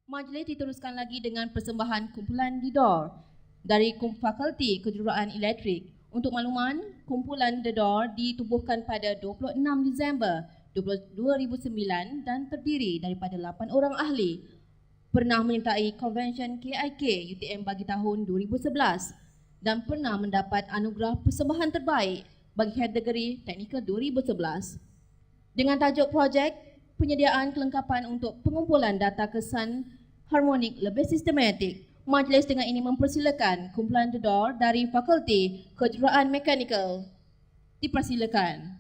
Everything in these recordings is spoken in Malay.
Majlis diteruskan lagi dengan persembahan kumpulan The Door dari Fakulti Kejuruteraan Elektrik. Untuk makluman, kumpulan The Door ditubuhkan pada 26 Disember 2009 dan terdiri daripada 8 orang ahli. Pernah menyertai Convention KIK UTM bagi tahun 2011 dan pernah mendapat anugerah persembahan terbaik bagi kategori Teknikal 2011. Dengan tajuk projek, penyediaan kelengkapan untuk pengumpulan data kesan harmonik lebih sistematik, majlis dengan ini mempersilakan kumpulan The Door dari Fakulti Kejuruteraan Mekanikal. Dipersilakan.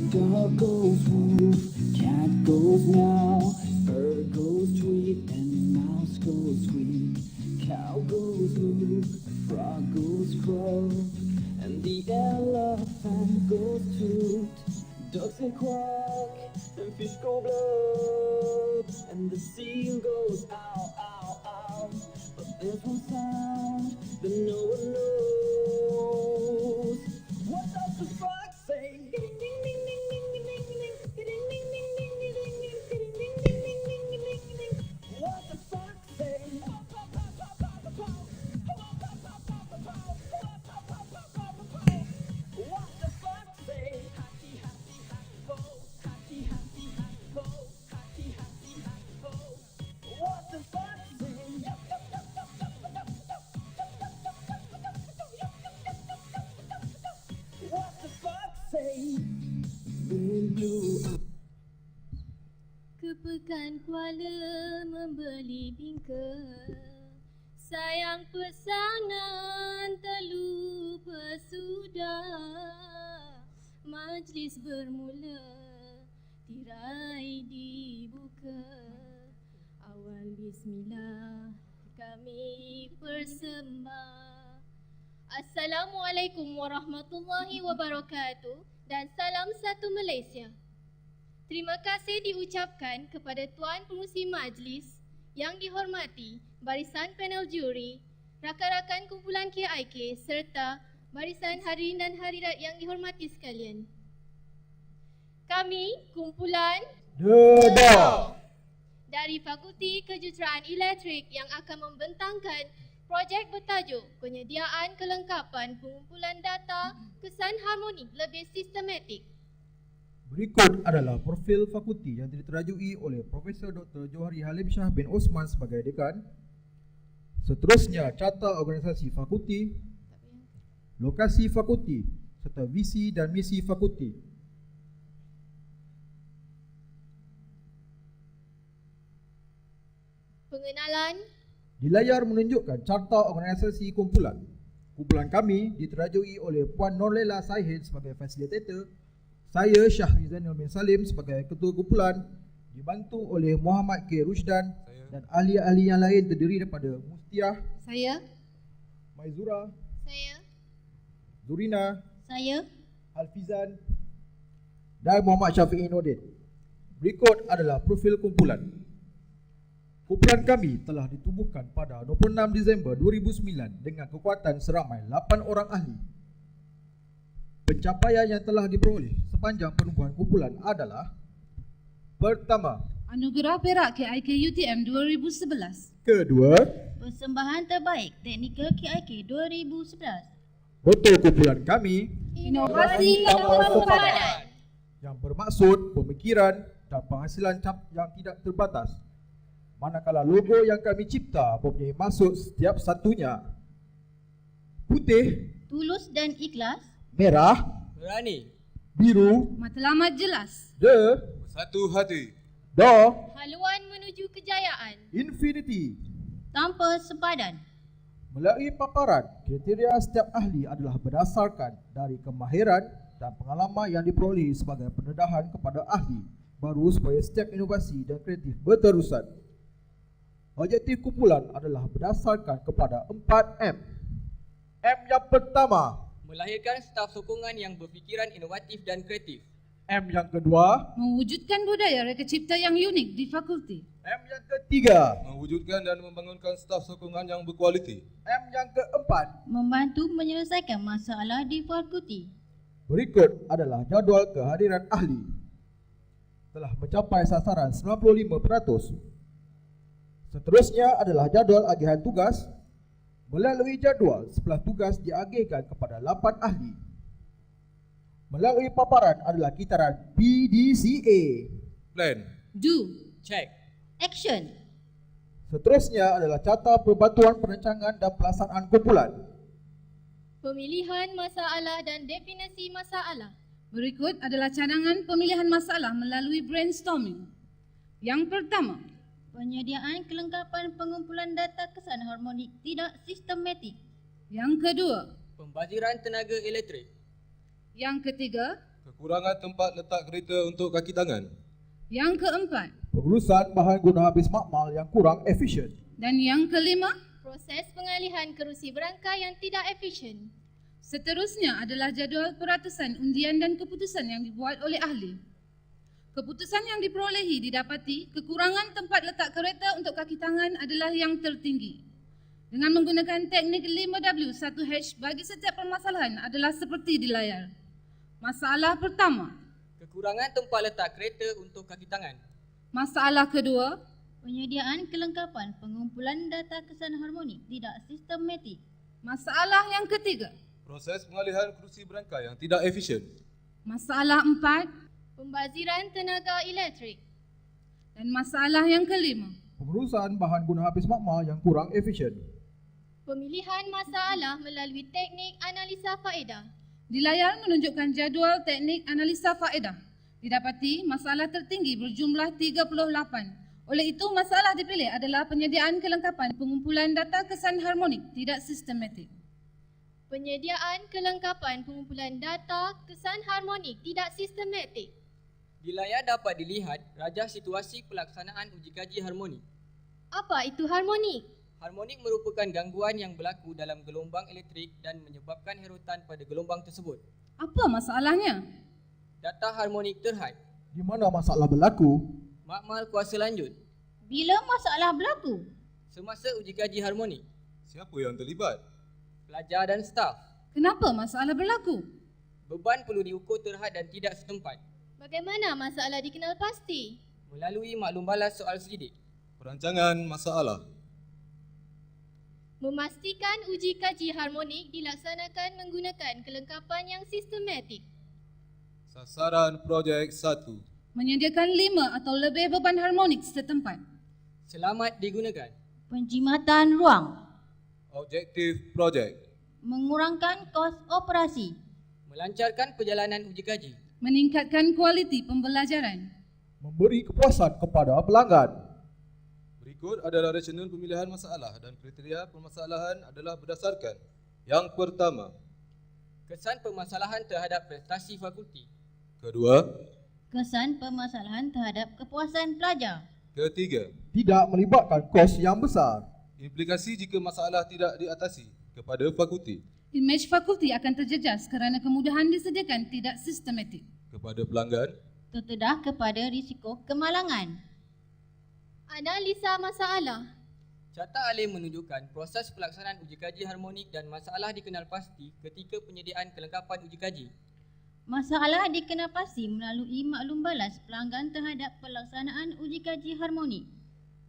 Dog goes woof, cat goes meow, bird goes tweet, and mouse goes squeak. Cow goes loop, frog goes croak, and the elephant goes toot. Ducks say quack, and fish go blub, and the seal goes ow, ow, ow. But there's one sound that no one knows. What does the fox say? What the fox say? What the fox say? Hatty, hatty, hat, ho. Hatty, hatty, hat, ho. Hatty, hatty, hat, ho. What the fox say? Yup, yup, yup, yup, yup, yup, yup, yup, yup, yup, yup, yup, yup, yup. say rindu Ke Pekan Kuala membeli bingka, sayang pesanan terlupa sudah. Majlis bermula, tirai dibuka. Awal bismillah kami persembah. Assalamualaikum warahmatullahi wabarakatuh dan salam satu Malaysia. Terima kasih diucapkan kepada Tuan Pengerusi Majlis yang dihormati, barisan panel juri, rakan-rakan kumpulan KIK serta barisan hadirin dan hadirat yang dihormati sekalian. Kami, kumpulan The Door dari Fakulti Kejuruteraan Elektrik yang akan membentangkan projek bertajuk Penyediaan Kelengkapan Pengumpulan Data Kesan Harmonik Lebih Sistematik. Berikut adalah profil fakulti yang diterajui oleh Profesor Dr. Johari Halim Shah bin Osman sebagai dekan. Seterusnya, carta organisasi fakulti, lokasi fakulti serta visi dan misi fakulti. Pengenalan. Di layar menunjukkan carta organisasi kumpulan. Kumpulan kami diterajui oleh Puan Norlela Sahin sebagai fasilitator, saya Syahrizanul bin Salim sebagai ketua kumpulan, dibantu oleh Muhammad K. Rusdan dan ahli-ahli yang lain terdiri daripada Mustiah, Saya. Maizura, Saya. Zurina, Saya. Alfizan dan Muhammad Syafi'i Nordin. Berikut adalah profil kumpulan. Kumpulan kami telah ditubuhkan pada 26 Disember 2009 dengan kekuatan seramai 8 orang ahli. Pencapaian yang telah diperoleh sepanjang penubuhan kumpulan adalah: pertama, Anugerah Perak KIK UTM 2011. kedua, Persembahan terbaik teknikal KIK 2011. moto kumpulan kami Inovasi tanpa sempadan. yang bermaksud pemikiran dan penghasilan yang tidak terbatas. Manakala logo yang kami cipta mempunyai maksud setiap satunya: putih, Tulus dan ikhlas. merah, Berani, biru, Matlamat jelas. bersatu hati, Haluan menuju kejayaan. infinity. Tanpa sempadan. Melalui paparan, kriteria setiap ahli adalah berdasarkan dari kemahiran dan pengalaman yang diperoleh sebagai pendedahan kepada ahli baru supaya setiap inovasi dan kreatif berterusan. Objektif kumpulan adalah berdasarkan kepada 4M. M yang pertama, melahirkan staf sokongan yang berfikiran inovatif dan kreatif. M yang kedua, Mewujudkan budaya reka cipta yang unik di fakulti. M yang ketiga, mewujudkan dan membangunkan staf sokongan yang berkualiti. M yang keempat. Membantu menyelesaikan masalah di fakulti. Berikut adalah jadual kehadiran ahli. Telah mencapai sasaran 95%. Seterusnya adalah jadual agihan tugas. Melalui jadual, 11 tugas diagihkan kepada 8 ahli. Melalui paparan adalah kitaran PDCA. Plan, Do. Check, Action. Seterusnya adalah carta perbantuan perancangan dan pelaksanaan kumpulan. Pemilihan masalah dan definisi masalah. Berikut adalah cadangan pemilihan masalah melalui brainstorming. Yang pertama, Penyediaan kelengkapan pengumpulan data kesan harmonik tidak sistematik. yang kedua, pembaziran tenaga elektrik. yang ketiga, kekurangan tempat letak kereta untuk kaki tangan. yang keempat Pengurusan bahan guna habis makmal yang kurang efisien. dan yang kelima. Proses pengalihan kerusi berangkai yang tidak efisien. Seterusnya adalah jadual peratusan undian dan keputusan yang dibuat oleh ahli. Keputusan yang diperolehi didapati kekurangan tempat letak kereta untuk kaki tangan adalah yang tertinggi. Dengan menggunakan teknik 5W1H bagi setiap permasalahan adalah seperti di layar. Masalah pertama. Kekurangan tempat letak kereta untuk kaki tangan. Masalah kedua. Penyediaan kelengkapan pengumpulan data kesan harmonik tidak sistematik. Masalah yang ketiga. Proses pengalihan kerusi berangkai yang tidak efisien. Masalah empat. Pembaziran tenaga elektrik. Dan masalah yang kelima. Pengurusan bahan guna habis makmal yang kurang efisien. Pemilihan masalah melalui teknik analisa faedah. Di layar menunjukkan jadual teknik analisa faedah. Didapati masalah tertinggi berjumlah 38. Oleh itu, masalah dipilih adalah penyediaan kelengkapan pengumpulan data kesan harmonik tidak sistematik. Penyediaan kelengkapan pengumpulan data kesan harmonik tidak sistematik. Di layar dapat dilihat rajah situasi pelaksanaan uji kaji harmonik. Apa itu harmonik? Harmonik merupakan gangguan yang berlaku dalam gelombang elektrik dan menyebabkan herutan pada gelombang tersebut. Apa masalahnya? Data harmonik terhad. Di mana masalah berlaku? Makmal kuasa lanjut. Bila masalah berlaku? Semasa uji kaji harmonik. Siapa yang terlibat? Pelajar dan staf. Kenapa masalah berlaku? Beban perlu diukur terhad dan tidak setempat. Bagaimana masalah dikenal pasti? Melalui maklum balas soal selidik. Perancangan masalah. Memastikan uji kaji harmonik dilaksanakan menggunakan kelengkapan yang sistematik. Sasaran projek 1. Menyediakan 5 atau lebih beban harmonik setempat. Selamat digunakan. Penjimatan ruang. Objektif projek. Mengurangkan kos operasi. Melancarkan perjalanan uji kaji. Meningkatkan kualiti pembelajaran. Memberi kepuasan kepada pelanggan. Berikut adalah rasional pemilihan masalah dan kriteria permasalahan adalah berdasarkan. Yang pertama. Kesan permasalahan terhadap prestasi fakulti. Kedua. Kesan permasalahan terhadap kepuasan pelajar. Ketiga. Tidak melibatkan kos yang besar. Implikasi jika masalah tidak diatasi kepada fakulti. Imej fakulti akan terjejas kerana kemudahan disediakan tidak sistematik. Kepada pelanggan. Terdedah kepada risiko kemalangan. Analisa masalah. Carta alih menunjukkan proses pelaksanaan uji kaji harmonik dan masalah dikenal pasti ketika penyediaan kelengkapan uji kaji. Masalah dikenal pasti melalui maklum balas pelanggan terhadap pelaksanaan uji kaji harmonik.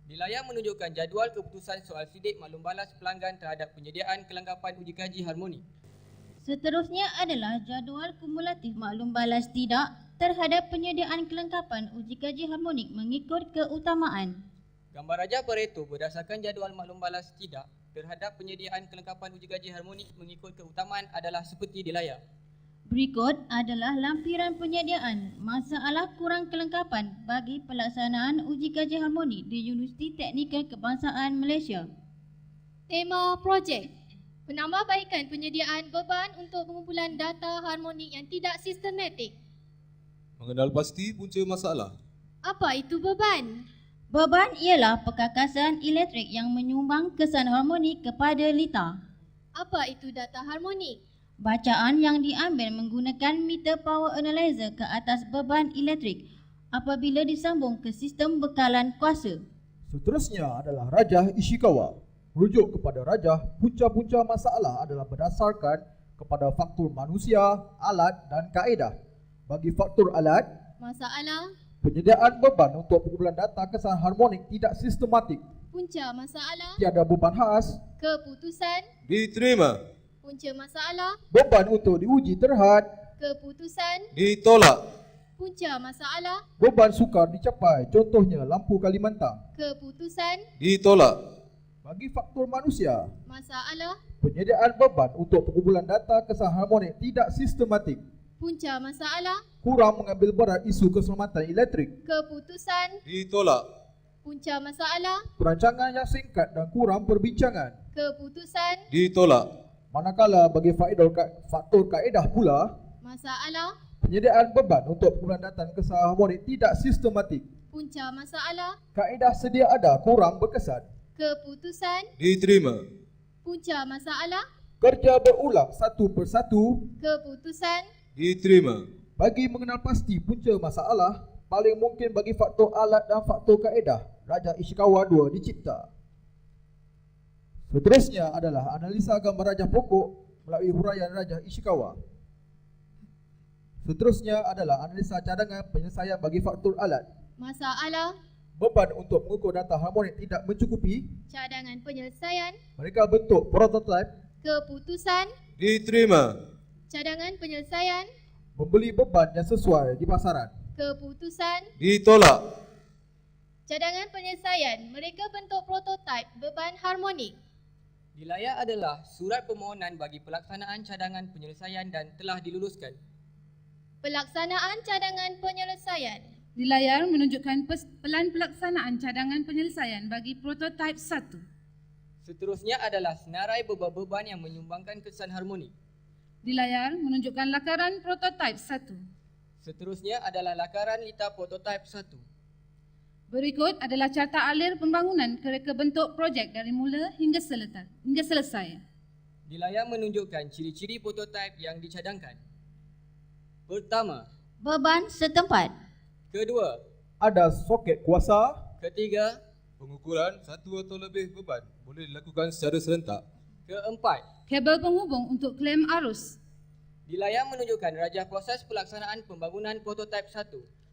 Di layar menunjukkan jadual keputusan soal sidik maklum balas pelanggan terhadap penyediaan kelengkapan uji kaji harmonik. Seterusnya adalah jadual kumulatif maklum balas tidak terhadap penyediaan kelengkapan uji kaji harmonik mengikut keutamaan. Gambar rajah Pareto berdasarkan jadual maklum balas tidak terhadap penyediaan kelengkapan uji kaji harmonik mengikut keutamaan adalah seperti di layar. Berikut adalah lampiran penyediaan masalah kurang kelengkapan bagi pelaksanaan uji kaji harmonik di Universiti Teknikal Kebangsaan Malaysia. Tema projek. Penambahbaikan penyediaan beban untuk pengumpulan data harmonik yang tidak sistematik. Mengenal pasti punca masalah. Apa itu beban? Beban ialah perkakasan elektrik yang menyumbang kesan harmonik kepada lita. Apa itu data harmonik? Bacaan yang diambil menggunakan meter power analyzer ke atas beban elektrik apabila disambung ke sistem bekalan kuasa. Seterusnya adalah rajah Ishikawa. Merujuk kepada rajah, punca-punca masalah adalah berdasarkan kepada faktor manusia, alat dan kaedah. Bagi faktor alat, Masalah. penyediaan beban untuk pengumpulan data kesan harmonik tidak sistematik. Punca masalah. Tiada beban khas. Keputusan. Diterima. Punca masalah. Beban untuk diuji terhad. Keputusan. Ditolak. Punca masalah. Beban sukar dicapai, contohnya lampu Kalimantan. Keputusan. Ditolak. Bagi faktor manusia, Masalah. penyediaan beban untuk pengumpulan data kesan harmonik tidak sistematik. Punca masalah. Kurang mengambil berat isu keselamatan elektrik. Keputusan. Ditolak. Punca masalah. Perancangan yang singkat dan kurang perbincangan. Keputusan. Ditolak. Manakala bagi faktor kaedah pula, Masalah. penyediaan beban untuk pengumpulan data kesan harmonik tidak sistematik. Punca masalah. Kaedah sedia ada kurang berkesan. Keputusan. Diterima. Punca masalah. Kerja berulang satu persatu. Keputusan. Diterima. Bagi mengenal pasti punca masalah, paling mungkin bagi faktor alat dan faktor kaedah, Rajah Ishikawa 2 dicipta. Seterusnya adalah analisa gambar rajah pokok melalui huraian Rajah Ishikawa. Seterusnya adalah analisa cadangan penyelesaian bagi faktor alat. Masalah. Beban untuk mengukur data harmonik tidak mencukupi. Cadangan penyelesaian. Mereka bentuk prototipe. Keputusan. Diterima. Cadangan penyelesaian. Membeli beban yang sesuai di pasaran. Keputusan. Ditolak. Cadangan penyelesaian. Mereka bentuk prototipe beban harmonik. Di layar adalah surat permohonan bagi pelaksanaan cadangan penyelesaian dan telah diluluskan. Pelaksanaan cadangan penyelesaian. Di layar menunjukkan pelan pelaksanaan cadangan penyelesaian bagi prototip 1. Seterusnya adalah senarai beban-beban yang menyumbangkan kesan harmonik. Di layar menunjukkan lakaran prototip 1. Seterusnya adalah lakaran litar prototip 1. Berikut adalah carta alir pembangunan kereka bentuk projek dari mula hingga selesai. Di layar menunjukkan ciri-ciri prototip yang dicadangkan. Pertama. Beban setempat. Kedua. Ada soket kuasa. Ketiga. Pengukuran satu atau lebih beban boleh dilakukan secara serentak. Keempat. Kabel penghubung untuk klaim arus. Di layar menunjukkan rajah proses pelaksanaan pembangunan prototip 1.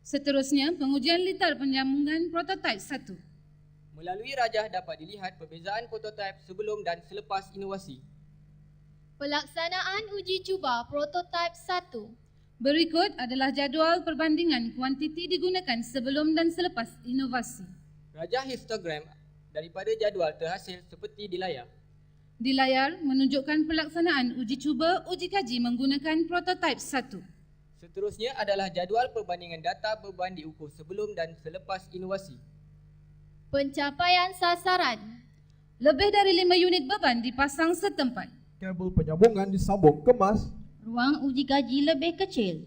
Seterusnya, pengujian litar penyambungan prototip 1. Melalui rajah dapat dilihat perbezaan prototip sebelum dan selepas inovasi. Pelaksanaan uji cuba prototip 1. Berikut adalah jadual perbandingan kuantiti digunakan sebelum dan selepas inovasi. Rajah histogram daripada jadual terhasil seperti di layar. Di layar menunjukkan pelaksanaan uji cuba uji kaji menggunakan prototip 1. Seterusnya adalah jadual perbandingan data beban diukur sebelum dan selepas inovasi. Pencapaian sasaran. Lebih dari 5 unit beban dipasang setempat. Kabel penyambungan disambung kemas. Ruang uji kaji lebih kecil.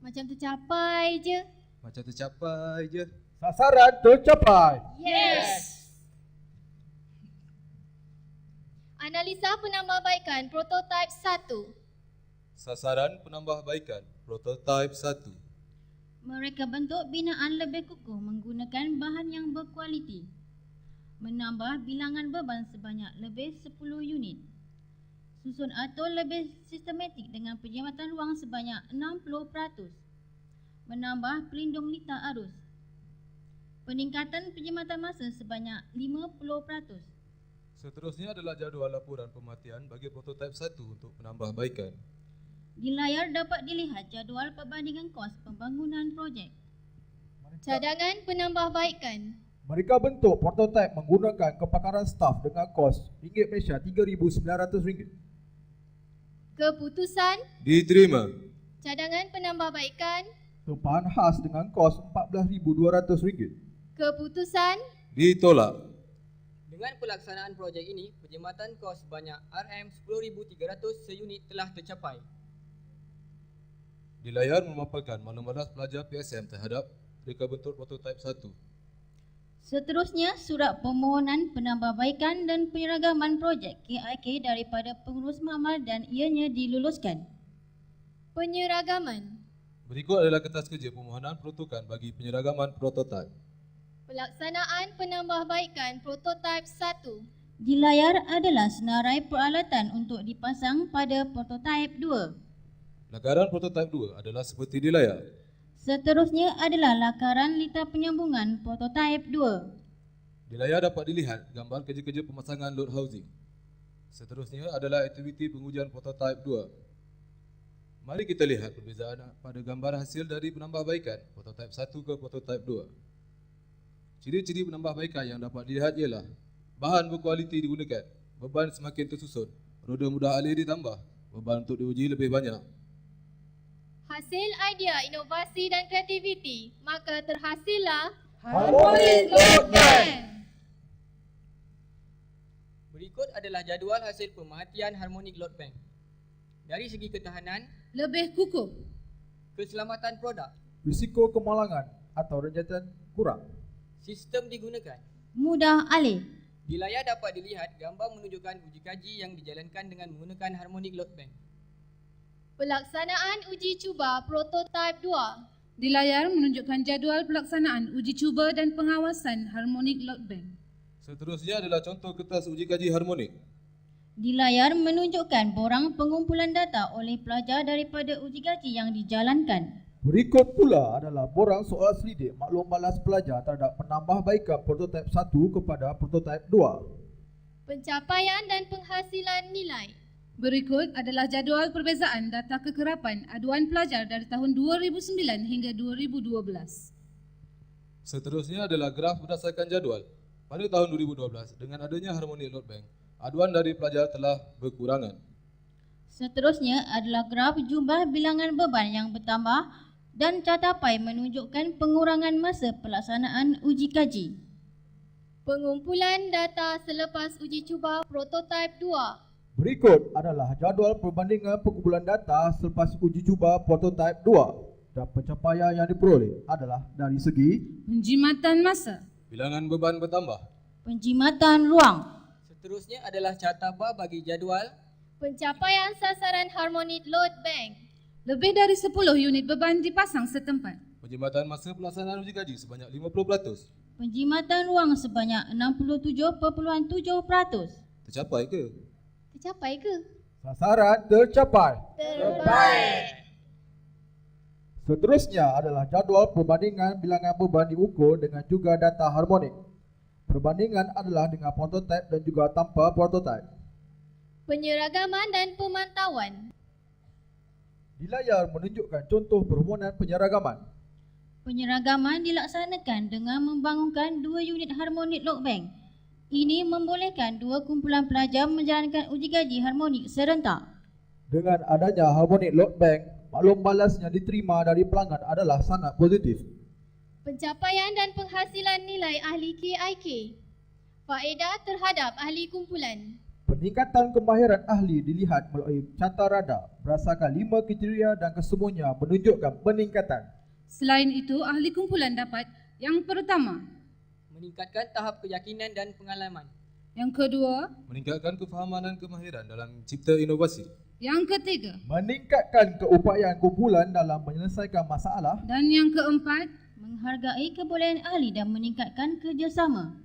Macam tercapai je. Macam tercapai je. Sasaran tercapai. Yes! Analisa penambahbaikan prototip 1. Sasaran penambahbaikan prototip 1. Mereka bentuk binaan lebih kukuh menggunakan bahan yang berkualiti. Menambah bilangan beban sebanyak lebih 10 unit. Susun atur lebih sistematik dengan penjimatan ruang sebanyak 60%. Menambah pelindung litar arus. Peningkatan penjimatan masa sebanyak 50%. Seterusnya adalah jadual laporan pematian bagi prototip 1 untuk penambahbaikan. Di layar dapat dilihat jadual perbandingan kos pembangunan projek. Cadangan penambahbaikan. Mereka bentuk prototip menggunakan kepakaran staf dengan kos RM3,900. Keputusan. Diterima. Cadangan penambahbaikan. Tempahan khas dengan kos RM14,200. Keputusan. Ditolak. Dengan pelaksanaan projek ini, perkhidmatan kos sebanyak RM10,300 seunit telah tercapai. Di layar memaparkan maklumat pelajar PSM terhadap reka bentuk prototip 1. Seterusnya, surat permohonan penambahbaikan dan penyeragaman projek KIK daripada pengurus makmal dan ianya diluluskan. Penyeragaman. Berikut adalah kertas kerja permohonan peruntukan bagi penyeragaman prototip. Pelaksanaan penambahbaikan prototip 1. Di layar adalah senarai peralatan untuk dipasang pada prototip 2. Lakaran prototip 2 adalah seperti di layar. Seterusnya adalah lakaran litar penyambungan prototip 2. Di layar dapat dilihat gambar kerja-kerja pemasangan load housing. Seterusnya adalah aktiviti pengujian prototip 2. Mari kita lihat perbezaan pada gambar hasil dari penambahbaikan prototip 1 ke prototip 2. Ciri-ciri penambahbaikan yang dapat dilihat ialah bahan berkualiti digunakan, beban semakin tersusun, roda mudah alih ditambah, beban untuk diuji lebih banyak. Hasil idea, inovasi dan kreativiti, maka terhasillah Harmonic Load Bank. Berikut adalah jadual hasil pemerhatian Harmonic Load Bank. Dari segi ketahanan, Lebih kukuh. keselamatan produk, Risiko kemalangan atau renjatan kurang. sistem digunakan. Mudah alih. Di layar dapat dilihat gambar menunjukkan uji kaji yang dijalankan dengan menggunakan Harmonic Load Bank. pelaksanaan uji cuba prototip 2. Di layar menunjukkan jadual pelaksanaan uji cuba dan pengawasan Harmonic Load Bank. Seterusnya adalah contoh kertas uji kaji harmonik. Di layar menunjukkan borang pengumpulan data oleh pelajar daripada uji kaji yang dijalankan. Berikut pula adalah borang soal selidik maklum balas pelajar terhadap penambahbaikan prototip 1 kepada prototip 2. Pencapaian dan penghasilan nilai. Berikut adalah jadual perbezaan data kekerapan aduan pelajar dari tahun 2009 hingga 2012. Seterusnya adalah graf berdasarkan jadual. Pada tahun 2012, dengan adanya Harmonic Load Bank, Aduan dari pelajar telah berkurangan. Seterusnya adalah graf jumlah bilangan beban yang bertambah dan catapai menunjukkan pengurangan masa pelaksanaan uji kaji. Pengumpulan data selepas uji cuba prototipe 2. Berikut adalah jadual perbandingan pengumpulan data selepas uji cuba prototipe 2 dan pencapaian yang diperoleh adalah dari segi Penjimatan masa. Bilangan beban bertambah. Penjimatan ruang. Seterusnya adalah catabah bagi jadual. Pencapaian sasaran harmonic load bank. Lebih dari 10 unit beban dipasang setempat. Penjimatan masa pelaksanaan uji kaji sebanyak 50%. Penjimatan ruang sebanyak 67.7%. Tercapai ke? Tercapai ke? sasaran tercapai. Terbaik. Seterusnya adalah jadual perbandingan bilangan beban diukur dengan juga data harmonik. Perbandingan adalah dengan prototipe dan juga tanpa prototipe. Penyeragaman dan pemantauan. Di layar menunjukkan contoh permohonan penyeragaman. Penyeragaman dilaksanakan dengan membangunkan 2 unit harmonik load bank. Ini membolehkan 2 kumpulan pelajar menjalankan uji kaji harmonik serentak. Dengan adanya harmonik load bank, maklum balas yang diterima dari pelanggan adalah sangat positif. Pencapaian dan penghasilan nilai ahli KIK. Faedah terhadap ahli kumpulan. Peningkatan kemahiran ahli dilihat melalui carta rada berdasarkan 5 kriteria dan kesemuanya menunjukkan peningkatan. Selain itu, ahli kumpulan dapat yang pertama, Meningkatkan tahap keyakinan dan pengalaman. yang kedua, Meningkatkan kefahaman dan kemahiran dalam cipta inovasi. yang ketiga, Meningkatkan keupayaan kumpulan dalam menyelesaikan masalah. dan yang keempat, Menghargai kebolehan ahli dan meningkatkan kerjasama.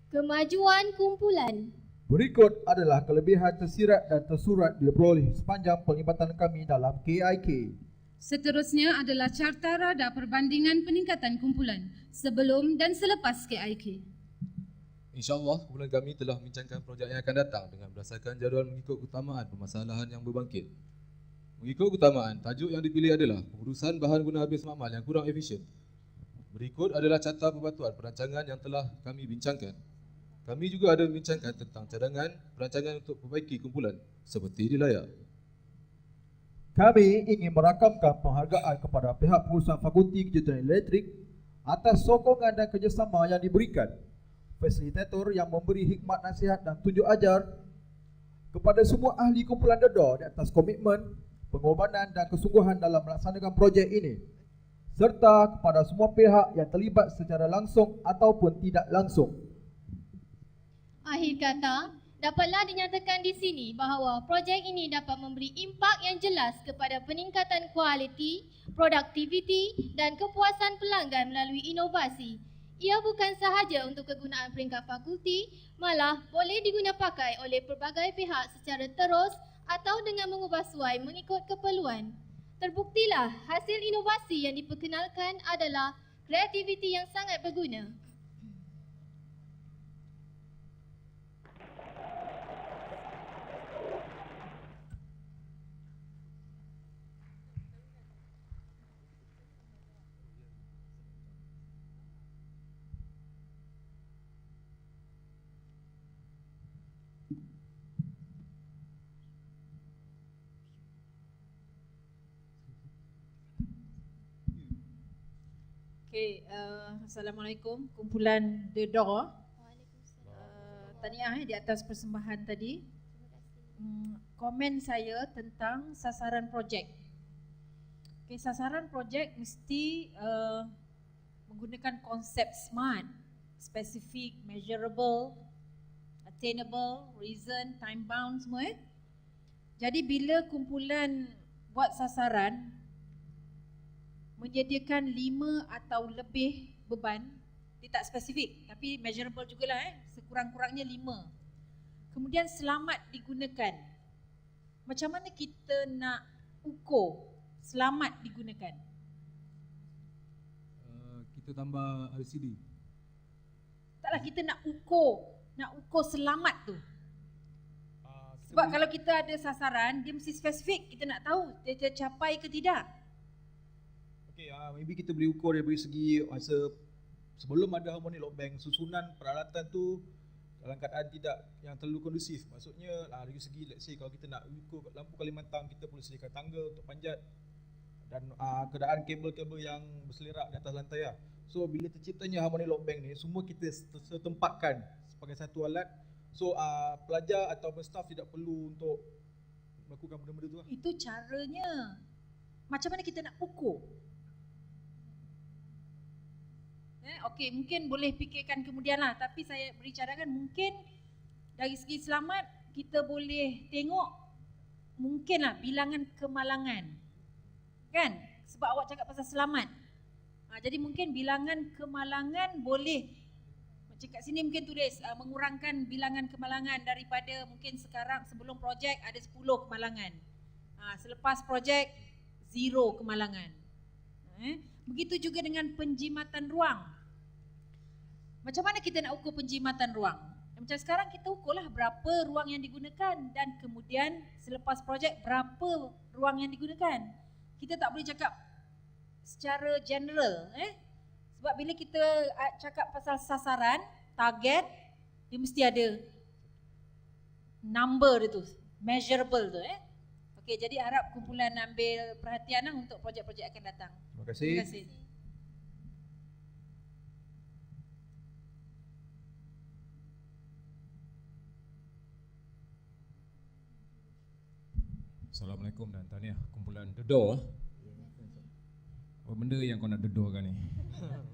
Kemajuan kumpulan. Berikut adalah kelebihan tersirat dan tersurat diperoleh sepanjang pelibatan kami dalam KIK. seterusnya adalah carta rada perbandingan peningkatan kumpulan sebelum dan selepas KIK. InsyaAllah, kumpulan kami telah membincangkan projek yang akan datang dengan berdasarkan jadual mengikut keutamaan permasalahan yang berbangkit. Mengikut keutamaan, tajuk yang dipilih adalah pengurusan bahan guna habis makmal yang kurang efisien. Berikut adalah carta perbatuan perancangan yang telah kami bincangkan. Kami juga ada membincangkan tentang cadangan perancangan untuk perbaiki kumpulan seperti di layar. Kami ingin merakamkan penghargaan kepada pihak pengurusan Fakulti Kejuruteraan Elektrik atas sokongan dan kerjasama yang diberikan, fasilitator yang memberi hikmat nasihat dan tunjuk ajar, kepada semua ahli kumpulan DEDOR di atas komitmen, pengorbanan dan kesungguhan dalam melaksanakan projek ini, serta kepada semua pihak yang terlibat secara langsung ataupun tidak langsung. Akhir kata, dapatlah dinyatakan di sini bahawa projek ini dapat memberi impak yang jelas kepada peningkatan kualiti, produktiviti dan kepuasan pelanggan melalui inovasi. Ia bukan sahaja untuk kegunaan peringkat fakulti, malah boleh diguna pakai oleh pelbagai pihak secara terus atau dengan mengubah suai mengikut keperluan. Terbuktilah hasil inovasi yang diperkenalkan adalah kreativiti yang sangat berguna. Okay, Assalamualaikum kumpulan DEDOR. Tahniah di atas persembahan tadi. Komen saya tentang sasaran projek. Okay, sasaran projek mesti menggunakan konsep SMART, specific, measurable, attainable, reason, time bound semua. Jadi bila kumpulan buat sasaran menyediakan 5 atau lebih beban, dia tak spesifik tapi measurable jugalah, sekurang-kurangnya 5. Kemudian selamat digunakan. Macam mana kita nak ukur selamat digunakan? Kita tambah RCD. Taklah kita nak ukur selamat tu. Sebab kalau kita ada sasaran, dia mesti spesifik, kita nak tahu dia tercapai ke tidak. Maybe kita boleh ukur dari segi masa sebelum ada harmonic load bank, susunan peralatan tu dalam keadaan tidak yang terlalu kondusif. Maksudnya dari segi let's say kalau kita nak ukur lampu Kalimantan, kita perlu sediakan tangga untuk panjat dan keadaan kabel-kabel yang berselerak di atas lantai lah. So bila terciptanya harmonic load bank ni, semua kita setempatkan sebagai satu alat. So pelajar atau staff tidak perlu untuk melakukan benda-benda tu lah. Itu caranya. Macam mana kita nak ukur? Okey, mungkin boleh fikirkan kemudian lah. Tapi saya beri cadangan, mungkin dari segi selamat kita boleh tengok mungkinlah bilangan kemalangan. Kan? Sebab awak cakap pasal selamat. Jadi mungkin bilangan kemalangan boleh, macam kat sini mungkin tulis mengurangkan bilangan kemalangan daripada mungkin sekarang sebelum projek ada 10 kemalangan. Selepas projek 0 kemalangan. Begitu juga dengan penjimatan ruang. Macam mana kita nak ukur penjimatan ruang? Macam sekarang kita ukurlah berapa ruang yang digunakan dan kemudian selepas projek berapa ruang yang digunakan. Kita tak boleh cakap secara general. Sebab bila kita cakap pasal sasaran, target, dia mesti ada number dia tu, measurable tu. Okey, jadi harap kumpulan ambil perhatian lah untuk projek-projek akan datang. Terima kasih. Terima kasih. Assalamualaikum dan tahniah kumpulan Dedor. Apa benda yang kau nak dedorkan ni?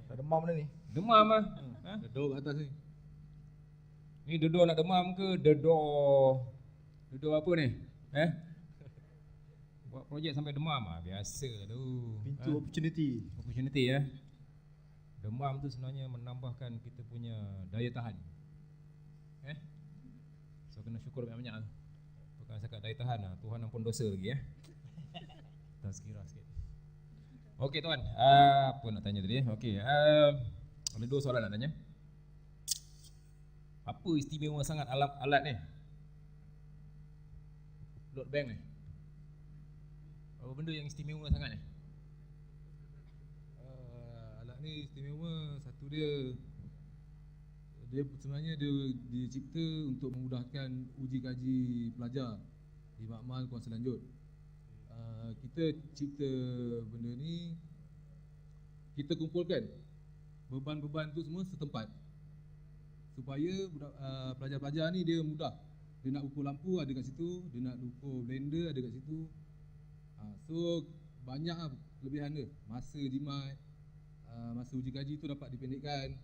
Dah demam dah ni. Demam ah. Dedor kat atas ni. Ni dedor nak demam ke dedor apa ni? Buat projek sampai demam ah, biasa tu. Pintu opportunity. Demam tu sebenarnya menambahkan kita punya daya tahan. So kena syukur banyak-banyak tu. Bukan cakap daya tahan lah, Tuhan ampun dosa lagi Tazkirah sikit. Okey tuan, apa nak tanya tadi? Okey, ada 2 soalan nak tanya. Apa istimewa sangat alat ni? Load bank ni. Apa benda yang istimewa sangat ni? Alat ni istimewa, satu dia sebenarnya dia dicipta untuk memudahkan uji kaji pelajar di makmal kuasa lanjut. Kita cipta benda ni, kita kumpulkan beban-beban tu semua setempat supaya pelajar-pelajar ni dia mudah. Dia nak ukur lampu ada kat situ, dia nak ukur blender ada kat situ. So banyak kelebihan dia. Masa jimat, masa uji kaji tu dapat dipendekkan.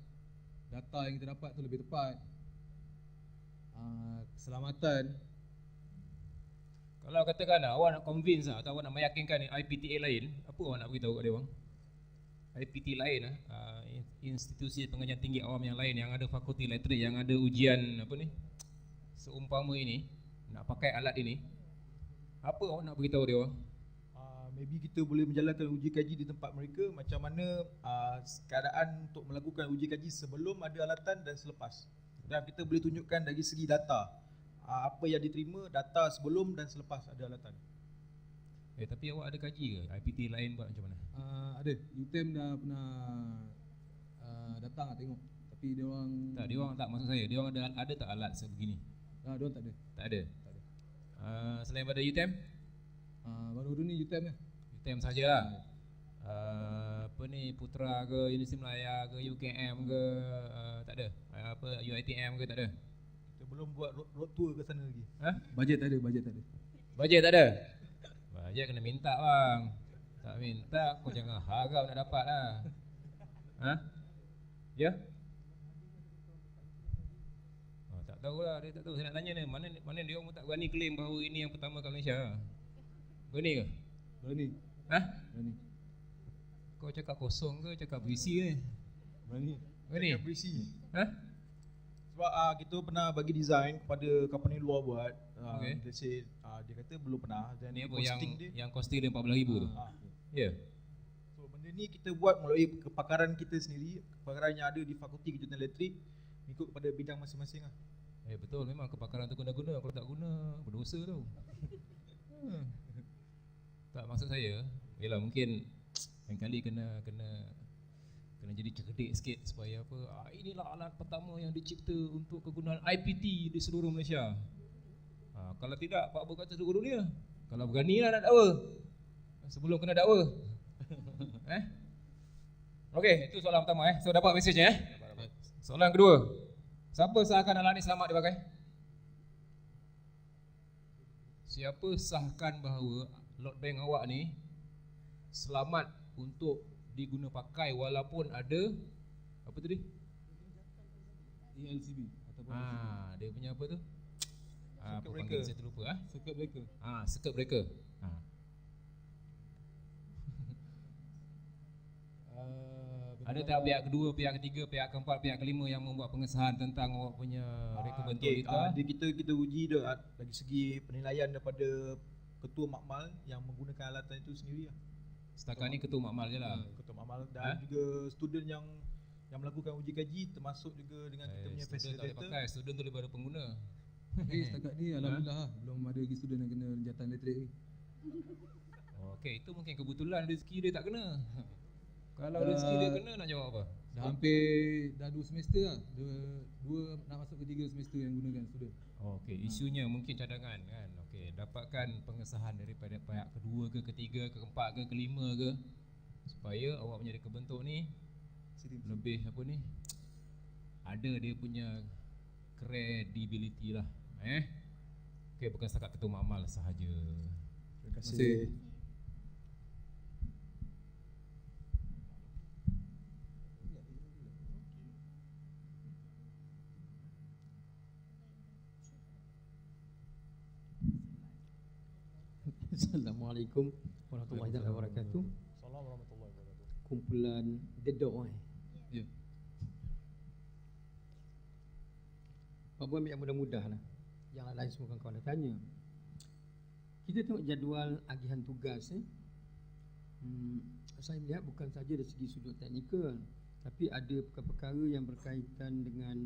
Data yang kita dapat tu lebih tepat. Keselamatan. Kalau katakan awak nak convince atau awak nak meyakinkan IPTA lain, apa awak nak beritahu kat dia bang? IPT lain institusi pengajian tinggi awam yang lain yang ada fakulti elektrik, yang ada ujian apa ni, seumpama ini, nak pakai alat ini, apa awak nak beritahu dia bang? Maybe kita boleh menjalankan uji kaji di tempat mereka, macam mana keadaan untuk melakukan uji kaji sebelum ada alatan dan selepas. Dan kita boleh tunjukkan dari segi data, apa yang diterima, data sebelum dan selepas ada alatan. Tapi awak ada kaji ke IPT lain buat macam mana? Ada, UTM dah pernah datang nak tengok. Tapi dia orang tak, maksud saya, dia orang ada tak alat sebegini? Dia orang tak ada. Tak ada. Selain pada UTM? Baru-baru ni UTM lah. UTM sajalah. Apa ni, Putra ke, Universiti Melaya ke, UKM ke, tak ada. UiTM ke, tak ada. Kita belum buat road tour ke sana lagi. Bajet tak ada. Bajet tak ada? Bajet kena minta bang. Tak minta kau jangan harap nak dapat lah. Ya? Tak tahulah, dia tak tahu. Saya nak tanya ni, mana dia orang tak berani claim bahawa ini yang pertama kat Malaysia. Berani ke? Berani. Berani. Kau cakap kosong ke cakap berisi ni? Berani. Berani? Cakap berisi. Sebab kita pernah bagi design kepada company luar buat. Okay. Dia say, dia kata belum pernah. Dan ni apa yang costing dia 14,000 tu? Ya. So benda ni kita buat melalui kepakaran kita sendiri, kepakaran yang ada di Fakulti Kejuruteraan Elektrik, mengikut kepada bidang masing-masing lah. Betul, memang kepakaran tu guna-guna. Kalau tak guna, berdosa tau. Tak, maksud saya, yalah mungkin lain kali kena kena jadi cerdik sikit supaya apa, inilah alat pertama yang dicipta untuk kegunaan IPT di seluruh Malaysia. Kalau tidak, Pak Abu kata seluruh dunia. Kalau beranilah nak dakwa sebelum kena dakwa. Okey, itu soalan pertama So dapat mesejnya Soalan kedua, siapa sahkan alat ni selamat dipakai? Siapa sahkan bahawa lot bank awak ni selamat untuk diguna pakai walaupun ada apa tadi? ELCB ataupun dia punya apa tu? Circuit breaker. Saya terlupa Circuit breaker. Circuit breaker. Ada tak pihak kedua, pihak ketiga, pihak keempat, pihak kelima yang membuat pengesahan tentang awak punya reka bentuk kita uji dah dari segi penilaian daripada ketua makmal yang menggunakan alatan itu sendiri lah. Setakat ni ketua makmal je lah. Ketua makmal dan juga student yang melakukan uji kaji, termasuk juga dengan kita punya facilitator. Tak boleh pakai, student tu lebih pada pengguna. Setakat ni alhamdulillah belum ada lagi student yang kena jatan elektrik ni. Okey, itu mungkin kebetulan rezeki dia tak kena. Kalau rezeki dia kena nak jawab apa? Dah 2 semester lah. Dua nak masuk ke 3 semester yang gunakan student. Okey, isunya mungkin cadangan kan. Okey, dapatkan pengesahan daripada pihak kedua ke ketiga ke keempat ke kelima ke supaya awak punya reka bentuk ni lebih apa ni? Ada dia punya credibility lah. Okey, bukan setakat ketua makmal sahaja. Terima kasih. Assalamualaikum warahmatullahi wabarakatuh. Assalamualaikum warahmatullahi wabarakatuh. Kumpulan dedok Ya. Pak Buan yang mudah-mudah lah. Yang lain semua kawan-kawan dah tanya. Kita tengok jadual agihan tugas saya melihat bukan saja dari segi sudut teknikal, tapi ada perkara-perkara yang berkaitan dengan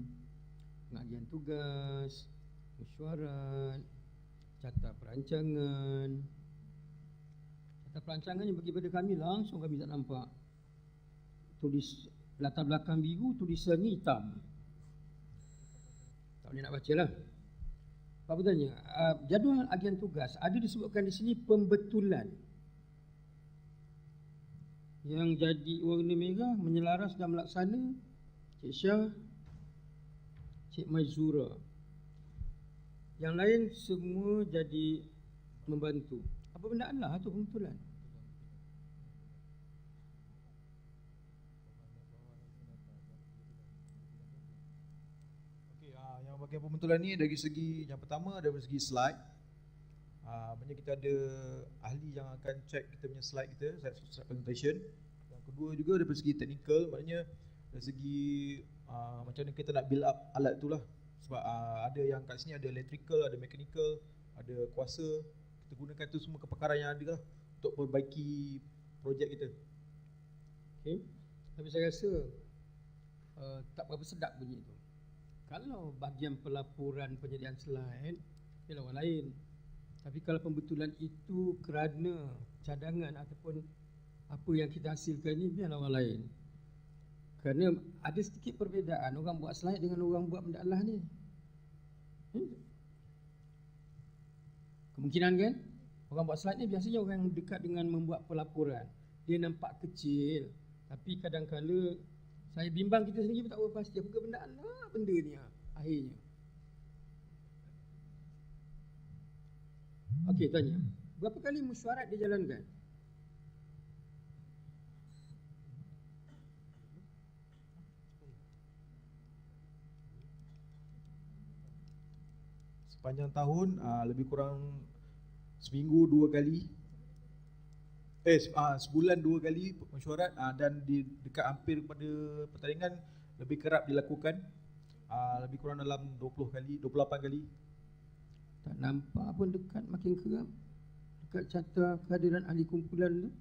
pengagihan tugas, mesyuarat, carta perancangan. Carta perancangan yang bagi pada kami langsung kami tak nampak. Tulis latar belakang biru, tulisannya hitam. Tak boleh nak baca lah. Apa tanya? Jadual agihan tugas ada disebutkan di sini pembetulan. Yang jadi warna merah menyelaras dan melaksana Cik Syah, Cik Maizura. Yang lain semua jadi membantu. Apa benda Allah tu pembetulan? Okey, yang bahagian pembetulan ni dari segi yang pertama dari segi slide. Maknanya kita ada ahli yang akan check kita punya slide kita, slide presentation. Yang kedua juga dari segi technical, maknanya dari segi macam mana kita nak build up alat tu lah. Sebab ada yang kat sini ada electrical, ada mechanical, ada kuasa. Kita gunakan tu semua kepakaran yang ada lah untuk perbaiki projek kita. Okay. Tapi saya rasa tak berapa sedap bunyi tu. Kalau bahagian pelaporan penyediaan slide, ialah orang lain. Tapi kalau pembetulan itu kerana cadangan ataupun apa yang kita hasilkan ni, biarlah orang lain. Kerana ada sedikit perbezaan orang buat slide dengan orang buat mendalah ni. Kemungkinan kan? Orang buat slide ni biasanya orang yang dekat dengan membuat pelaporan. Dia nampak kecil, tapi kadang-kadang saya bimbang kita sendiri pun tak berapa pasti apa benda lah benda ni akhirnya. Okey, tanya. Berapa kali mesyuarat dijalankan? Sepanjang tahun lebih kurang seminggu 2 kali. Sebulan 2 kali mesyuarat dan di dekat hampir pada pertandingan lebih kerap dilakukan. Lebih kurang dalam 20 kali, 28 kali. Tak nampak pun dekat makin kerap dekat carta kehadiran ahli kumpulan tu.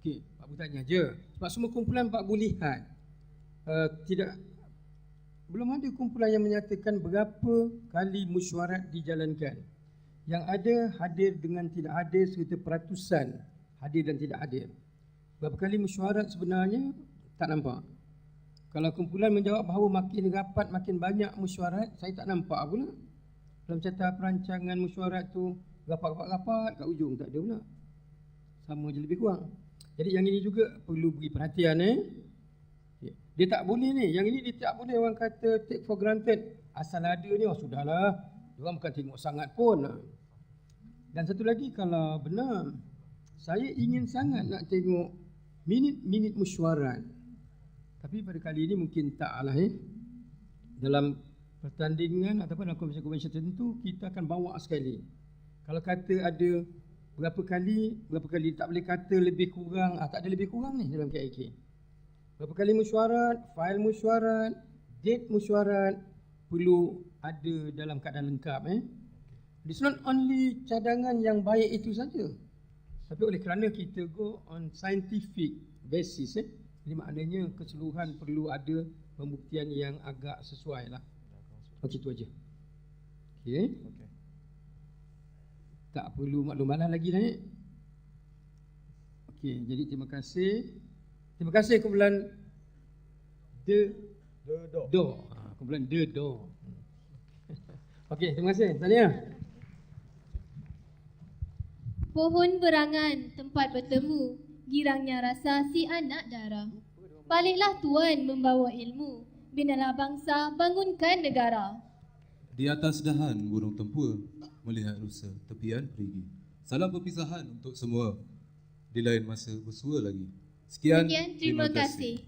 Okey, Pak Bu tanya je. Sebab semua kumpulan Pak Bu lihat belum ada kumpulan yang menyatakan berapa kali mesyuarat dijalankan. Yang ada hadir dengan tidak hadir serta peratusan hadir dan tidak hadir. Berapa kali mesyuarat sebenarnya tak nampak. Kalau kumpulan menjawab bahawa makin rapat makin banyak mesyuarat, saya tak nampak pula. Dalam carta perancangan mesyuarat tu rapat-rapat kat ujung tak ada pula. Sama je lebih kurang. Jadi yang ini juga perlu beri perhatian Dia tak boleh ni, yang ini dia tak boleh orang kata take for granted. Asal ada ni, sudahlah. Diorang bukan tengok sangat pun. Dan satu lagi, kalau benar, saya ingin sangat nak tengok minit-minit mesyuarat. Tapi pada kali ini mungkin taklah Dalam pertandingan ataupun dalam konvensi-konvensi tertentu, kita akan bawa sekali. Kalau kata ada berapa kali tak boleh kata lebih kurang, tak ada lebih kurang ni dalam KIK. Berapa kali mesyuarat, fail mesyuarat, date mesyuarat perlu ada dalam keadaan lengkap. It's not only cadangan yang baik itu saja. Tapi oleh kerana kita go on scientific basis, jadi maknanya keseluruhan perlu ada pembuktian yang agak sesuai lah. Okey, itu aja. Okey. Tak perlu maklum-maklum lagi dah. Okey, jadi terima kasih. Terima kasih kumpulan The Door. Kumpulan The Door. Okey, terima kasih. Tahniah. Pohon berangan, tempat bertemu, girangnya rasa si anak dara. Baliklah Tuan membawa ilmu, binalah bangsa, bangunkan negara. Di atas dahan burung tempua, melihat rusa tepian perigi. Salam perpisahan untuk semua. Di lain masa bersua lagi. Sekian, Terima kasih.